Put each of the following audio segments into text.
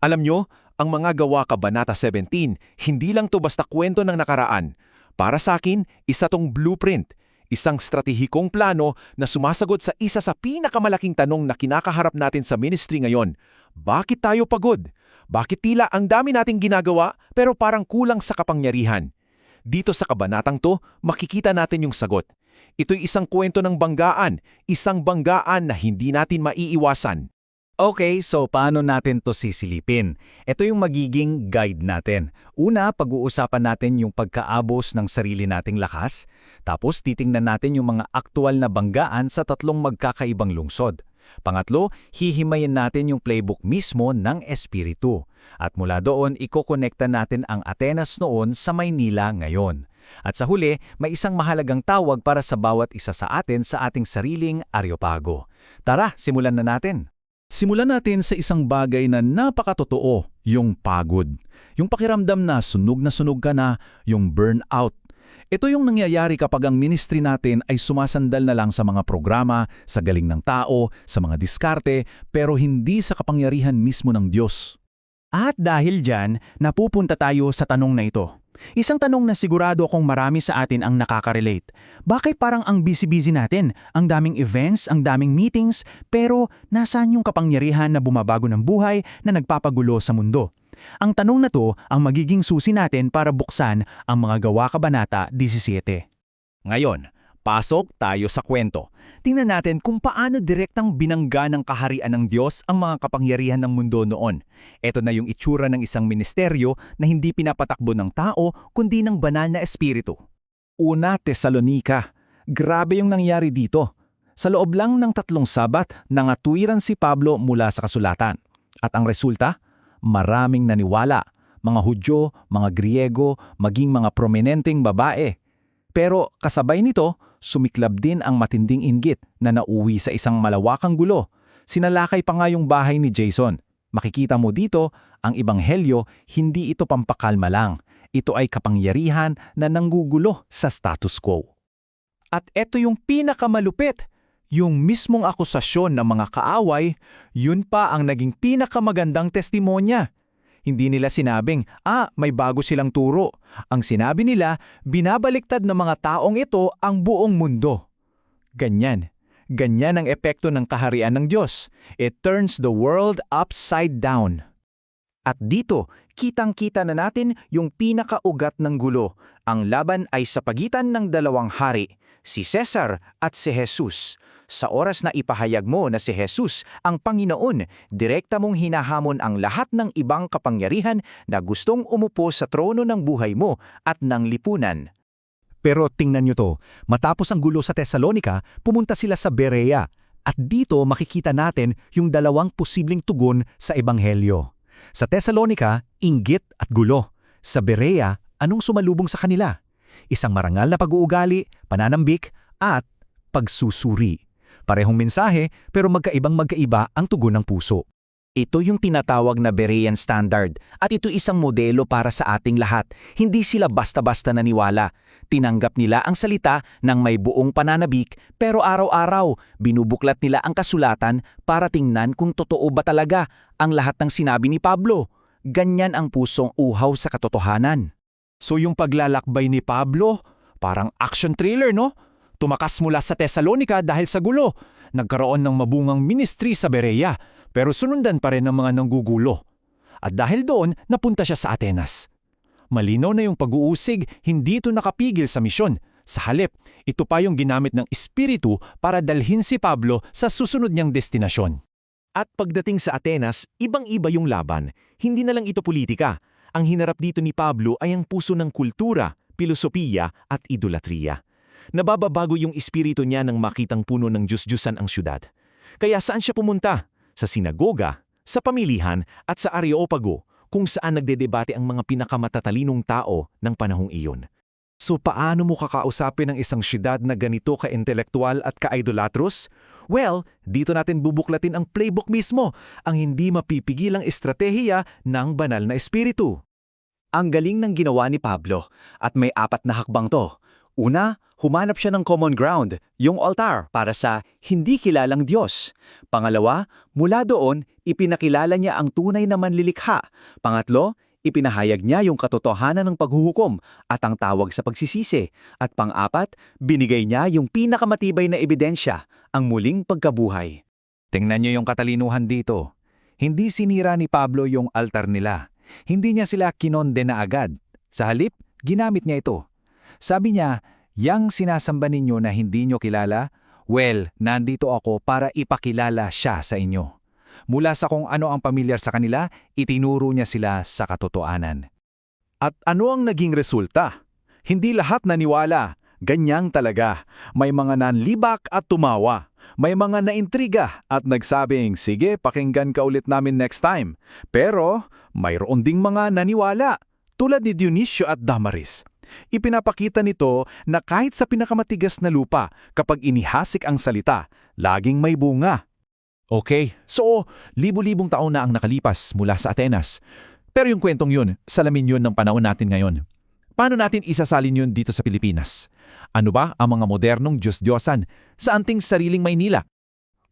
Alam nyo, ang mga gawa Kabanata 17, hindi lang to basta kwento ng nakaraan. Para sa akin, isa tong blueprint, isang stratehikong plano na sumasagot sa isa sa pinakamalaking tanong na kinakaharap natin sa ministry ngayon. Bakit tayo pagod? Bakit tila ang dami nating ginagawa pero parang kulang sa kapangyarihan? Dito sa kabanatang to, makikita natin yung sagot. Ito'y isang kwento ng banggaan, isang banggaan na hindi natin maiiwasan. Okay, so paano natin to sisilipin? Ito yung magiging guide natin. Una, pag-uusapan natin yung pagkaabos ng sarili nating lakas. Tapos titingnan natin yung mga aktual na banggaan sa tatlong magkakaibang lungsod. Pangatlo, hihimayin natin yung playbook mismo ng Espiritu. At mula doon, ikokonekta natin ang Atenas noon sa Maynila ngayon. At sa huli, may isang mahalagang tawag para sa bawat isa sa atin sa ating sariling Areopago. Tara, simulan na natin! Simulan natin sa isang bagay na napakatotoo, yung pagod. Yung pakiramdam na sunog ka na, yung burnout. Ito yung nangyayari kapag ang ministry natin ay sumasandal na lang sa mga programa, sa galing ng tao, sa mga diskarte, pero hindi sa kapangyarihan mismo ng Diyos. At dahil dyan, napupunta tayo sa tanong na ito. Isang tanong na sigurado akong marami sa atin ang nakaka-relate. Bakit parang ang busy-busy natin? Ang daming events, ang daming meetings, pero nasaan yung kapangyarihan na bumabago ng buhay na nagpapagulo sa mundo? Ang tanong na to ang magiging susi natin para buksan ang mga gawa Kabanata 17. Ngayon, pasok tayo sa kwento. Tingnan natin kung paano direktang binangga ng kaharian ng Diyos ang mga kapangyarihan ng mundo noon. Ito na yung itsura ng isang ministeryo na hindi pinapatakbo ng tao kundi ng banal na espiritu. Una, Tesalonica. Grabe yung nangyari dito. Sa loob lang ng 3 Sabat, nangatwiran si Pablo mula sa kasulatan. At ang resulta? Maraming naniwala. Mga Hudyo, mga Griego, maging mga prominenteng babae. Pero kasabay nito, sumiklab din ang matinding inggit na nauwi sa isang malawakang gulo. Sinalakay pa nga yung bahay ni Jason. Makikita mo dito, ang ebanghelyo, hindi ito pampakalma lang. Ito ay kapangyarihan na nanggugulo sa status quo. At ito yung pinakamalupit. Yung mismong akusasyon ng mga kaaway, yun pa ang naging pinakamagandang testimonya. Hindi nila sinabing, may bago silang turo. Ang sinabi nila, binabaliktad ng mga taong ito ang buong mundo. Ganyan. Ganyan ang epekto ng kaharian ng Diyos. It turns the world upside down. At dito, kitang-kita na natin yung pinakaugat ng gulo. Ang laban ay sa pagitan ng dalawang hari, si Cesar at si Jesus. Sa oras na ipahayag mo na si Jesus ang Panginoon, direkta mong hinahamon ang lahat ng ibang kapangyarihan na gustong umupo sa trono ng buhay mo at ng lipunan. Pero tingnan nyo to, matapos ang gulo sa Tesalonica, pumunta sila sa Berea. At dito makikita natin yung dalawang posibleng tugon sa ebanghelyo. Sa Tesalonica, inggit at gulo. Sa Berea, anong sumalubong sa kanila? Isang marangal na pag-uugali, pananambik, at pagsusuri. Parehong mensahe pero magkaibang-magkaiba ang tugon ng puso. Ito yung tinatawag na Berean Standard at ito isang modelo para sa ating lahat. Hindi sila basta-basta naniwala. Tinanggap nila ang salita ng may buong pananabik pero araw-araw binubuklat nila ang kasulatan para tingnan kung totoo ba talaga ang lahat ng sinabi ni Pablo. Ganyan ang pusong uhaw sa katotohanan. So yung paglalakbay ni Pablo, parang action thriller, no? Tumakas mula sa Tesalonica dahil sa gulo. Nagkaroon ng mabungang ministry sa Berea, pero sunundan pa rin ng mga nanggugulo. At dahil doon, napunta siya sa Atenas. Malinaw na yung pag-uusig, hindi ito nakapigil sa misyon. Sa halip, ito pa yung ginamit ng Espiritu para dalhin si Pablo sa susunod niyang destinasyon. At pagdating sa Atenas, ibang-iba yung laban. Hindi na lang ito politika. Ang hinarap dito ni Pablo ay ang puso ng kultura, pilosopiya at idolatriya. Nabababago yung espiritu niya nang makitang puno ng Diyos-Diyusan ang syudad. Kaya saan siya pumunta? Sa sinagoga, sa pamilihan at sa Areopago, kung saan nagdedebate ang mga pinakamatatalinong tao ng panahong iyon. So paano mo kakausapin ang isang syudad na ganito ka-intelektual at ka-idolatros? Well, dito natin bubuklatin ang playbook mismo, ang hindi mapipigilang estratehiya ng banal na espiritu. Ang galing ng ginawa ni Pablo at may 4 na hakbang to. Una, humanap siya ng common ground, yung altar para sa hindi kilalang Diyos. Pangalawa, mula doon, ipinakilala niya ang tunay na manlilikha. Pangatlo, ipinahayag niya yung katotohanan ng paghuhukom at ang tawag sa pagsisisi. At pang-apat, binigay niya yung pinakamatibay na ebidensya, ang muling pagkabuhay. Tingnan niyo yung katalinuhan dito. Hindi sinira ni Pablo yung altar nila. Hindi niya sila kinonde na agad. Sa halip, ginamit niya ito. Sabi niya, yang sinasamba ninyo na hindi nyo kilala, well, nandito ako para ipakilala siya sa inyo. Mula sa kung ano ang pamilyar sa kanila, itinuro niya sila sa katotohanan. At ano ang naging resulta? Hindi lahat naniwala. Ganyang talaga. May mga nanlibak at tumawa. May mga naintriga at nagsabing, sige, pakinggan ka ulit namin next time. Pero, mayroon ding mga naniwala, tulad ni Dionisio at Damaris. Ipinapakita nito na kahit sa pinakamatigas na lupa, kapag inihasik ang salita, laging may bunga. Okay, so libu-libong taon na ang nakalipas mula sa Atenas. Pero yung kwentong yun, salamin yun ng panahon natin ngayon. Paano natin isasalin yun dito sa Pilipinas? Ano ba ang mga modernong Diyos-Diyosan sa anting sariling Maynila?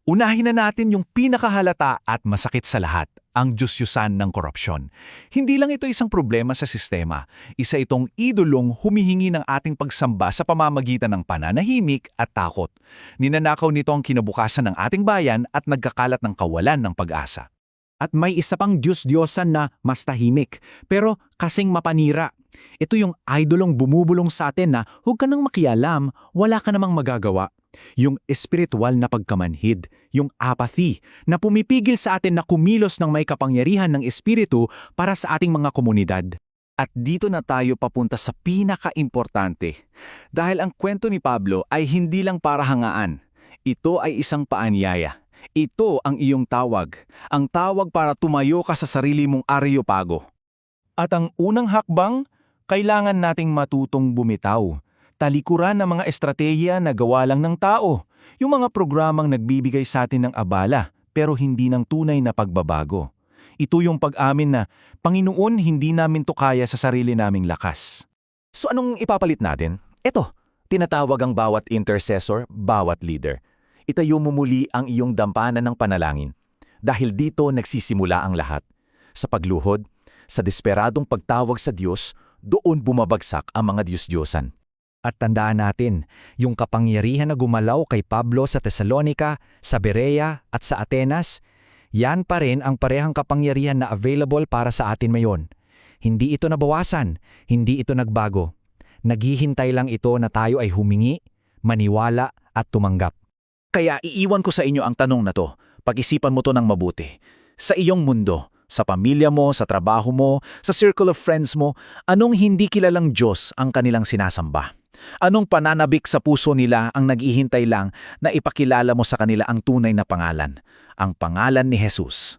Unahin na natin yung pinakahalata at masakit sa lahat, ang Diyos-Diyosan ng korupsyon. Hindi lang ito isang problema sa sistema, isa itong idolong humihingi ng ating pagsamba sa pamamagitan ng pananahimik at takot. Ninanakaw nito ang kinabukasan ng ating bayan at nagkakalat ng kawalan ng pag-asa. At may isa pang Diyos-Diyosan na mas tahimik, pero kasing mapanira. Ito yung idolong bumubulong sa atin na huwag ka nang makialam, wala ka namang magagawa. Yung espiritual na pagkamanhid, yung apathy, na pumipigil sa atin na kumilos ng may kapangyarihan ng espiritu para sa ating mga komunidad. At dito na tayo papunta sa pinaka-importante. Dahil ang kwento ni Pablo ay hindi lang para hangaan. Ito ay isang paanyaya. Ito ang iyong tawag. Ang tawag para tumayo ka sa sarili mong areopago. At ang unang hakbang, kailangan nating matutong bumitaw. Talikuran ng mga estratehiya na gawa lang ng tao. Yung mga programang nagbibigay sa atin ng abala, pero hindi ng tunay na pagbabago. Ito yung pag-amin na, Panginoon, hindi namin to kaya sa sarili naming lakas. So anong ipapalit natin? Ito, tinatawag ang bawat intercessor, bawat leader. Itayo mo muli ang iyong dampanan ng panalangin. Dahil dito nagsisimula ang lahat. Sa pagluhod, sa desperadong pagtawag sa Diyos, doon bumabagsak ang mga Diyos-Diyosan. At tandaan natin, yung kapangyarihan na gumalaw kay Pablo sa Tesalonica, sa Berea at sa Atenas, yan pa rin ang parehang kapangyarihan na available para sa atin ngayon. Hindi ito nabawasan, hindi ito nagbago. Naghihintay lang ito na tayo ay humingi, maniwala at tumanggap. Kaya iiwan ko sa inyo ang tanong na to. Pag-isipan mo to ng mabuti. Sa iyong mundo, sa pamilya mo, sa trabaho mo, sa circle of friends mo, anong hindi kilalang Diyos ang kanilang sinasamba? Anong pananabik sa puso nila ang naghihintay lang na ipakilala mo sa kanila ang tunay na pangalan? Ang pangalan ni Jesus.